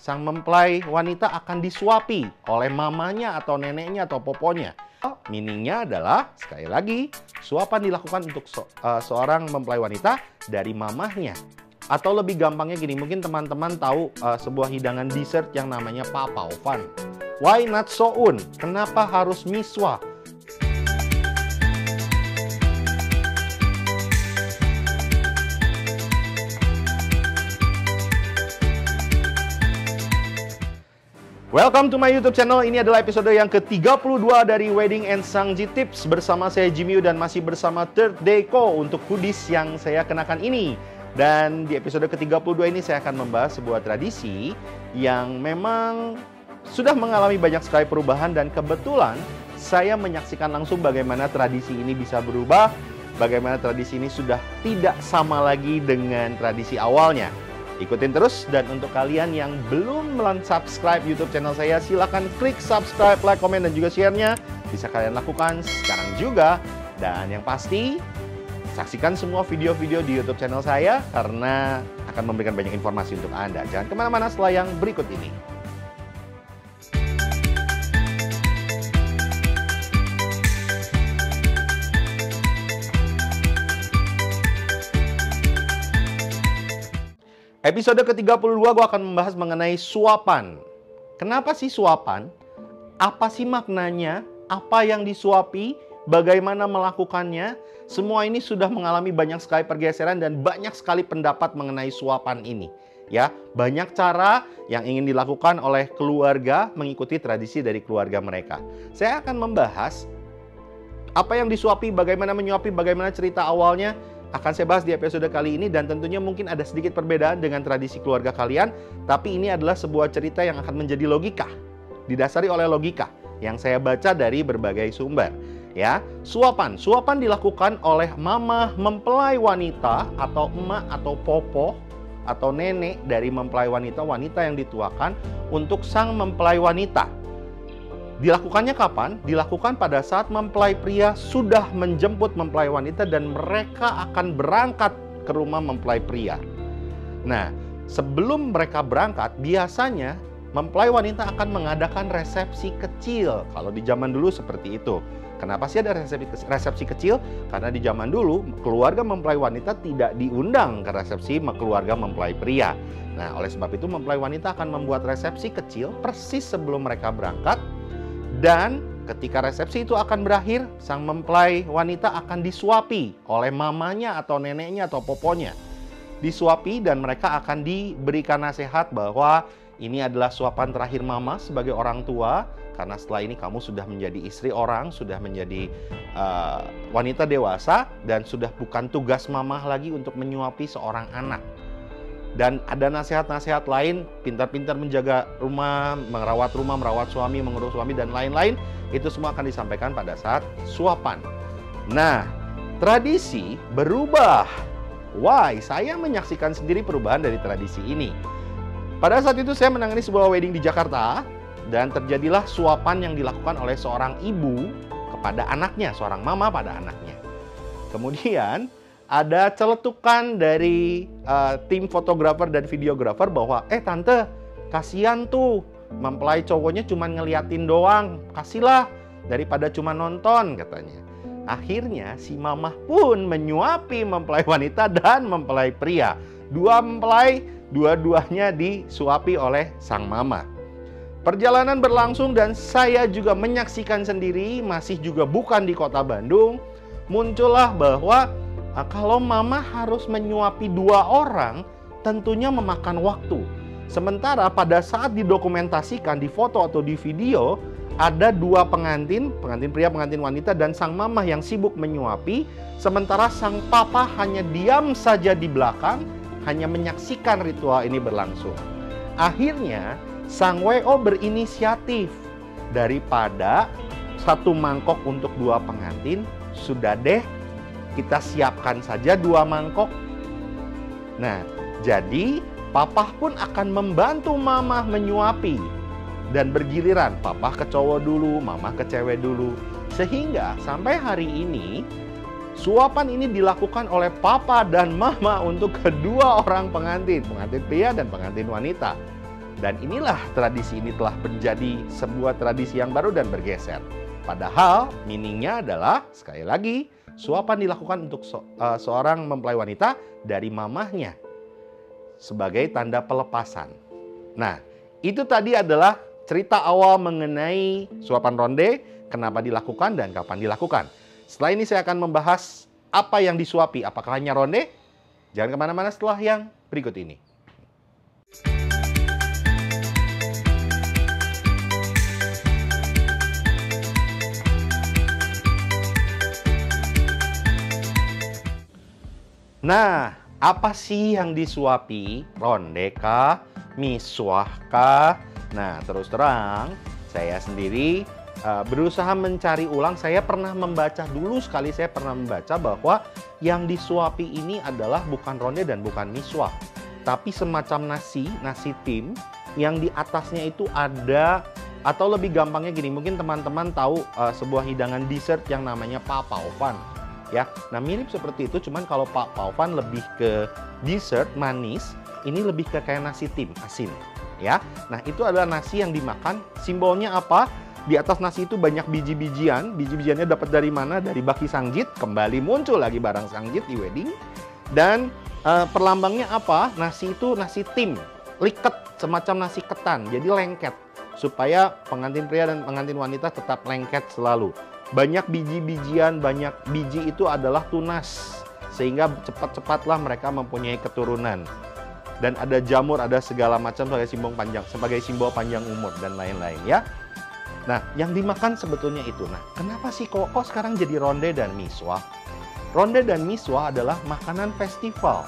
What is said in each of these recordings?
sang mempelai wanita akan disuapi oleh mamanya atau neneknya atau poponya. Meaningnya adalah, sekali lagi, suapan dilakukan untuk seorang mempelai wanita dari mamahnya. Atau lebih gampangnya gini, mungkin teman-teman tahu sebuah hidangan dessert yang namanya papaovan. Why not soun? Kenapa harus miswa? Welcome to my YouTube channel. Ini adalah episode yang ke-32 dari Wedding and Sangji Tips. Bersama saya Jimmy dan masih bersama Third Deco untuk hoodies yang saya kenakan ini. Dan di episode ke-32 ini saya akan membahas sebuah tradisi yang memang sudah mengalami banyak sekali perubahan. Dan kebetulan saya menyaksikan langsung bagaimana tradisi ini bisa berubah. Bagaimana tradisi ini sudah tidak sama lagi dengan tradisi awalnya. Ikutin terus, dan untuk kalian yang belum subscribe YouTube channel saya, silakan klik subscribe, like, komen, dan juga share-nya. Bisa kalian lakukan sekarang juga. Dan yang pasti, saksikan semua video-video di YouTube channel saya karena akan memberikan banyak informasi untuk Anda. Jangan kemana-mana setelah yang berikut ini. Episode ke-32 gue akan membahas mengenai suapan. Kenapa sih suapan? Apa sih maknanya? Apa yang disuapi? Bagaimana melakukannya? Semua ini sudah mengalami banyak sekali pergeseran dan banyak sekali pendapat mengenai suapan ini. Ya, banyak cara yang ingin dilakukan oleh keluarga mengikuti tradisi dari keluarga mereka. Saya akan membahas apa yang disuapi, bagaimana menyuapi, bagaimana cerita awalnya. Akan saya bahas di episode kali ini, dan tentunya mungkin ada sedikit perbedaan dengan tradisi keluarga kalian. Tapi ini adalah sebuah cerita yang akan menjadi logika, didasari oleh logika yang saya baca dari berbagai sumber. Ya, suapan dilakukan oleh mama mempelai wanita atau emak atau popo atau nenek dari mempelai wanita yang dituakan untuk sang mempelai wanita. Dilakukannya kapan? Dilakukan pada saat mempelai pria sudah menjemput mempelai wanita dan mereka akan berangkat ke rumah mempelai pria. Nah, sebelum mereka berangkat, biasanya mempelai wanita akan mengadakan resepsi kecil. Kalau di zaman dulu seperti itu. Kenapa sih ada resepsi kecil? Karena di zaman dulu keluarga mempelai wanita tidak diundang ke resepsi keluarga mempelai pria. Nah, oleh sebab itu mempelai wanita akan membuat resepsi kecil persis sebelum mereka berangkat. Dan ketika resepsi itu akan berakhir, sang mempelai wanita akan disuapi oleh mamanya atau neneknya atau poponya. Disuapi dan mereka akan diberikan nasihat bahwa ini adalah suapan terakhir mama sebagai orang tua. Karena setelah ini kamu sudah menjadi istri orang, sudah menjadi wanita dewasa, dan sudah bukan tugas mama lagi untuk menyuapi seorang anak. Dan ada nasihat-nasihat lain, pintar-pintar menjaga rumah, merawat suami, mengurus suami, dan lain-lain. Itu semua akan disampaikan pada saat suapan. Nah, tradisi berubah. Why? Saya menyaksikan sendiri perubahan dari tradisi ini. Pada saat itu saya menangani sebuah wedding di Jakarta, dan terjadilah suapan yang dilakukan oleh seorang ibu kepada anaknya, seorang mama pada anaknya. Kemudian ada celetukan dari tim fotografer dan videografer bahwa tante, kasihan tuh mempelai cowoknya cuma ngeliatin doang, kasihlah daripada cuma nonton, katanya. Akhirnya si mamah pun menyuapi mempelai wanita dan mempelai pria. Dua mempelai, dua-duanya disuapi oleh sang mama. Perjalanan berlangsung dan saya juga menyaksikan sendiri, masih juga bukan di kota Bandung. Muncullah bahwa kalau mama harus menyuapi dua orang, tentunya memakan waktu. Sementara pada saat didokumentasikan di foto atau di video, ada dua pengantin pria, pengantin wanita, dan sang mama yang sibuk menyuapi. Sementara sang papa hanya diam saja di belakang, hanya menyaksikan ritual ini berlangsung. Akhirnya, sang WO berinisiatif, daripada satu mangkok untuk dua pengantin, sudah deh, kita siapkan saja dua mangkok. Nah, jadi papa pun akan membantu mama menyuapi. Dan bergiliran, papa ke cowok dulu, mama ke cewek dulu. Sehingga sampai hari ini, suapan ini dilakukan oleh papa dan mama untuk kedua orang pengantin pria dan pengantin wanita. Dan inilah tradisi ini telah menjadi sebuah tradisi yang baru dan bergeser. Padahal meaningnya adalah, sekali lagi, suapan dilakukan untuk seorang mempelai wanita dari mamahnya sebagai tanda pelepasan. Nah, itu tadi adalah cerita awal mengenai suapan ronde, kenapa dilakukan dan kapan dilakukan. Setelah ini saya akan membahas apa yang disuapi, apakah hanya ronde? Jangan kemana-mana setelah yang berikut ini. Nah, apa sih yang disuapi? Ronde kah? Miswah kah? Nah, terus terang, saya sendiri berusaha mencari ulang. Saya pernah membaca dulu sekali, saya pernah membaca bahwa yang disuapi ini adalah bukan ronde dan bukan miswah, tapi semacam nasi tim yang di atasnya itu ada, atau lebih gampangnya gini, mungkin teman-teman tahu sebuah hidangan dessert yang namanya papaovan. Ya, nah mirip seperti itu, cuman kalau papaovan lebih ke dessert manis, ini lebih ke kayak nasi tim asin. Ya, nah itu adalah nasi yang dimakan. Simbolnya apa? Di atas nasi itu banyak biji-bijian. Biji-bijiannya dapat dari mana? Dari baki sangjit. Kembali muncul lagi barang sangjit di wedding. Dan perlambangnya apa? Nasi itu nasi tim, liket, semacam nasi ketan. Jadi lengket, supaya pengantin pria dan pengantin wanita tetap lengket selalu. Banyak biji-bijian, banyak biji itu adalah tunas, sehingga cepat-cepatlah mereka mempunyai keturunan. Dan ada jamur, ada segala macam sebagai simbol panjang umur dan lain-lain ya. Nah, yang dimakan sebetulnya itu. Nah, kenapa sih kok sekarang jadi ronde dan miswah? Ronde dan miswah adalah makanan festival.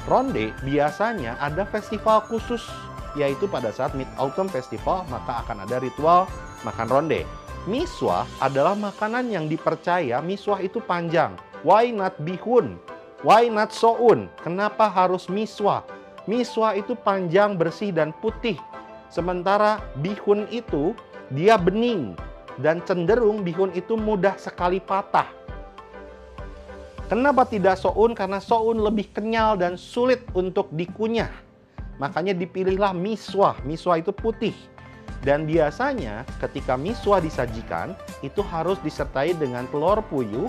Ronde biasanya ada festival khusus, yaitu pada saat Mid-Autumn Festival, maka akan ada ritual makan ronde. Miswah adalah makanan yang dipercaya miswah itu panjang. Why not bihun? Why not soun? Kenapa harus miswah? Miswah itu panjang, bersih, dan putih. Sementara bihun itu dia bening. Dan cenderung bihun itu mudah sekali patah. Kenapa tidak soun? Karena soun lebih kenyal dan sulit untuk dikunyah. Makanya dipilihlah miswah. Miswah itu putih. Dan biasanya ketika miswah disajikan, itu harus disertai dengan telur puyuh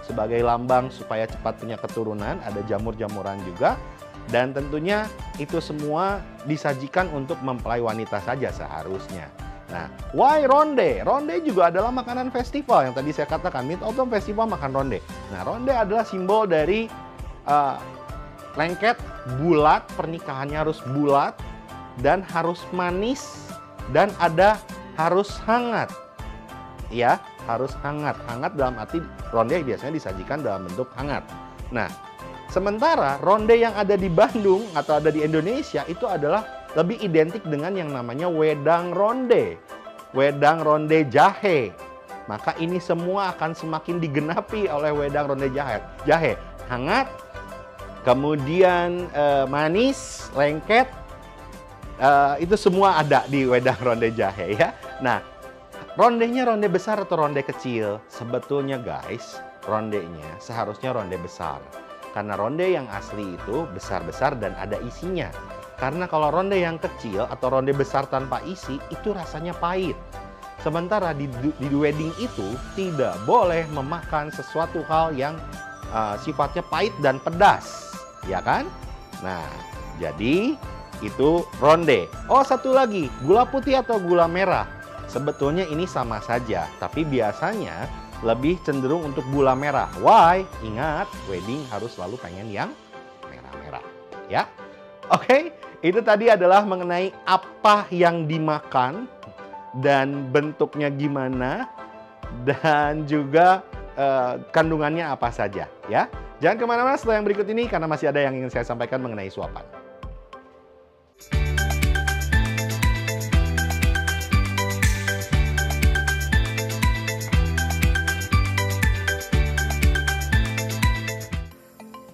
sebagai lambang supaya cepat punya keturunan. Ada jamur-jamuran juga. Dan tentunya itu semua disajikan untuk mempelai wanita saja seharusnya. Nah, why ronde? Ronde juga adalah makanan festival. Yang tadi saya katakan, Mid-Autumn Festival makan ronde. Nah, ronde adalah simbol dari lengket, bulat. Pernikahannya harus bulat dan harus manis. Dan ada harus hangat, ya, harus hangat. Hangat dalam arti ronde biasanya disajikan dalam bentuk hangat. Nah, sementara ronde yang ada di Bandung atau ada di Indonesia itu adalah lebih identik dengan yang namanya wedang ronde. Wedang ronde jahe. Maka ini semua akan semakin digenapi oleh wedang ronde jahe. Hangat, kemudian manis, lengket. Itu semua ada di wedang ronde jahe ya. Nah, rondenya ronde besar atau ronde kecil? Sebetulnya guys, rondenya seharusnya ronde besar. Karena ronde yang asli itu besar-besar dan ada isinya. Karena kalau ronde yang kecil atau ronde besar tanpa isi, itu rasanya pahit. Sementara di wedding itu tidak boleh memakan sesuatu hal yang sifatnya pahit dan pedas. Ya kan? Nah, jadi itu ronde. Oh, satu lagi, gula putih atau gula merah. Sebetulnya ini sama saja, tapi biasanya lebih cenderung untuk gula merah. Why? Ingat, wedding harus selalu pengen yang merah-merah. Ya, oke. Itu tadi adalah mengenai apa yang dimakan dan bentuknya gimana dan juga kandungannya apa saja. Ya, jangan kemana-mana setelah yang berikut ini karena masih ada yang ingin saya sampaikan mengenai suapan.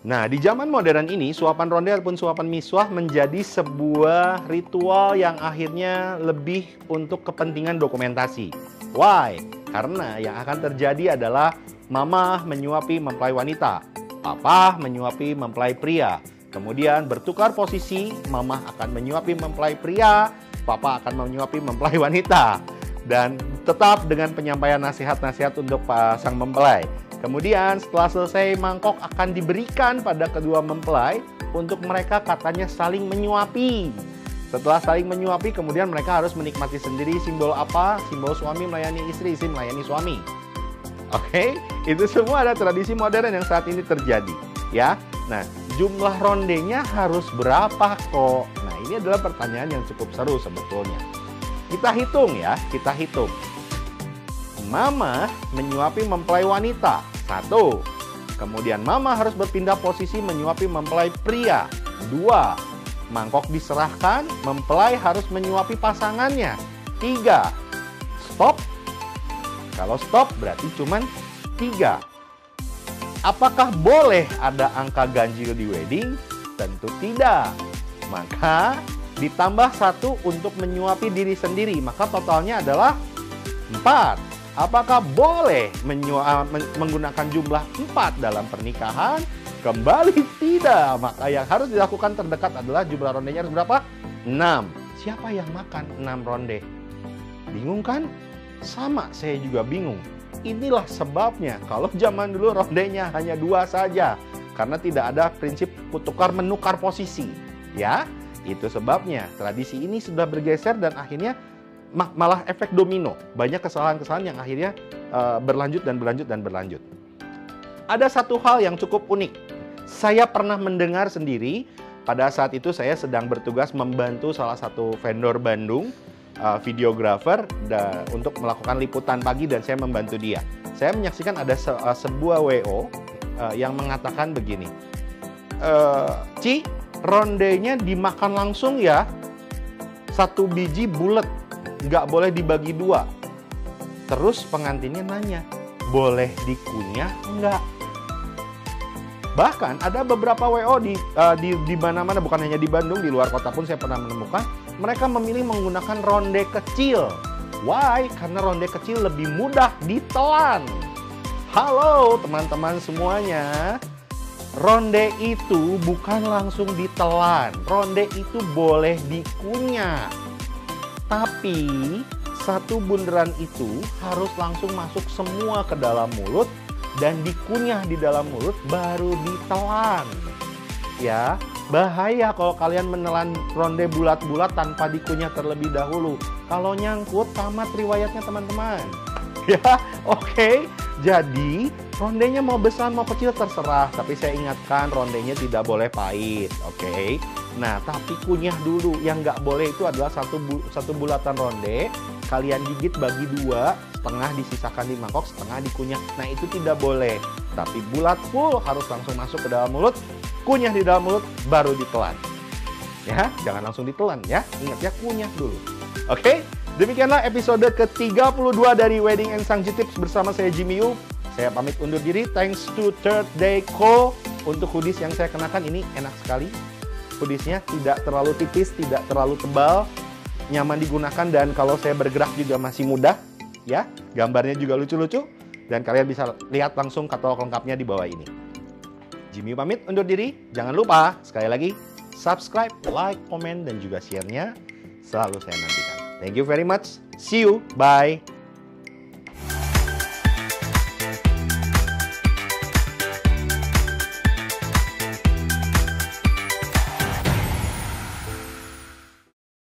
Nah, di zaman modern ini, suapan ronde ataupun suapan miswah menjadi sebuah ritual yang akhirnya lebih untuk kepentingan dokumentasi. Why? Karena yang akan terjadi adalah mama menyuapi mempelai wanita, papa menyuapi mempelai pria. Kemudian bertukar posisi, mama akan menyuapi mempelai pria, papa akan menyuapi mempelai wanita. Dan tetap dengan penyampaian nasihat-nasihat untuk sang mempelai. Kemudian setelah selesai, mangkok akan diberikan pada kedua mempelai untuk mereka katanya saling menyuapi. Setelah saling menyuapi, kemudian mereka harus menikmati sendiri simbol apa? Simbol suami melayani istri, istri melayani suami. Oke, itu semua ada tradisi modern yang saat ini terjadi, ya. Nah, jumlah rondenya harus berapa kok? Nah, ini adalah pertanyaan yang cukup seru sebetulnya. Kita hitung ya, kita hitung. Mama menyuapi mempelai wanita, 1. Kemudian mama harus berpindah posisi menyuapi mempelai pria, 2. Mangkok diserahkan, mempelai harus menyuapi pasangannya, 3. Stop. Kalau stop berarti cuman 3. Apakah boleh ada angka ganjil di wedding? Tentu tidak. Maka ditambah 1 untuk menyuapi diri sendiri, maka totalnya adalah 4. Apakah boleh menggunakan jumlah 4 dalam pernikahan? Kembali tidak. Maka yang harus dilakukan terdekat adalah jumlah rondenya harus berapa? 6. Siapa yang makan 6 ronde? Bingung kan? Sama, saya juga bingung. Inilah sebabnya kalau zaman dulu rondenya hanya 2 saja. Karena tidak ada prinsip menukar posisi. Ya, itu sebabnya tradisi ini sudah bergeser dan akhirnya malah efek domino. Banyak kesalahan-kesalahan yang akhirnya berlanjut dan berlanjut dan berlanjut. Ada satu hal yang cukup unik. Saya pernah mendengar sendiri pada saat itu saya sedang bertugas membantu salah satu vendor Bandung, videografer, untuk melakukan liputan pagi dan saya membantu dia. Saya menyaksikan ada sebuah WO yang mengatakan begini, Ci, rondenya dimakan langsung ya, 1 biji bulet. Nggak boleh dibagi 2. Terus pengantinnya nanya, boleh dikunyah nggak? Bahkan ada beberapa WO di mana-mana, bukan hanya di Bandung, di luar kota pun saya pernah menemukan, mereka memilih menggunakan ronde kecil. Why? Karena ronde kecil lebih mudah ditelan. Halo teman-teman semuanya, ronde itu bukan langsung ditelan, ronde itu boleh dikunyah. Tapi 1 bunderan itu harus langsung masuk semua ke dalam mulut dan dikunyah di dalam mulut baru ditelan. Ya, bahaya kalau kalian menelan ronde bulat-bulat tanpa dikunyah terlebih dahulu. Kalau nyangkut tamat riwayatnya teman-teman. Ya, oke. Jadi rondenya mau besar mau kecil terserah, tapi saya ingatkan rondenya tidak boleh pahit, oke? Nah, tapi kunyah dulu. Yang nggak boleh itu adalah satu bulatan ronde, kalian gigit bagi 2, setengah disisakan di mangkok, setengah dikunyah. Nah, itu tidak boleh. Tapi bulat full harus langsung masuk ke dalam mulut, kunyah di dalam mulut, baru ditelan. Ya, jangan langsung ditelan ya. Ingat ya, kunyah dulu. Oke? Demikianlah episode ke-32 dari Wedding and Sangji Tips bersama saya Jimmy Yu. Saya pamit undur diri. Thanks to Third Day Co. Untuk hoodies yang saya kenakan ini enak sekali. Hoodiesnya tidak terlalu tipis, tidak terlalu tebal, nyaman digunakan, dan kalau saya bergerak juga masih mudah. Ya, gambarnya juga lucu-lucu. Dan kalian bisa lihat langsung katalog lengkapnya di bawah ini. Jimmy Yu pamit undur diri. Jangan lupa, sekali lagi, subscribe, like, komen, dan juga share-nya. Selalu saya nantikan. Thank you very much. See you. Bye.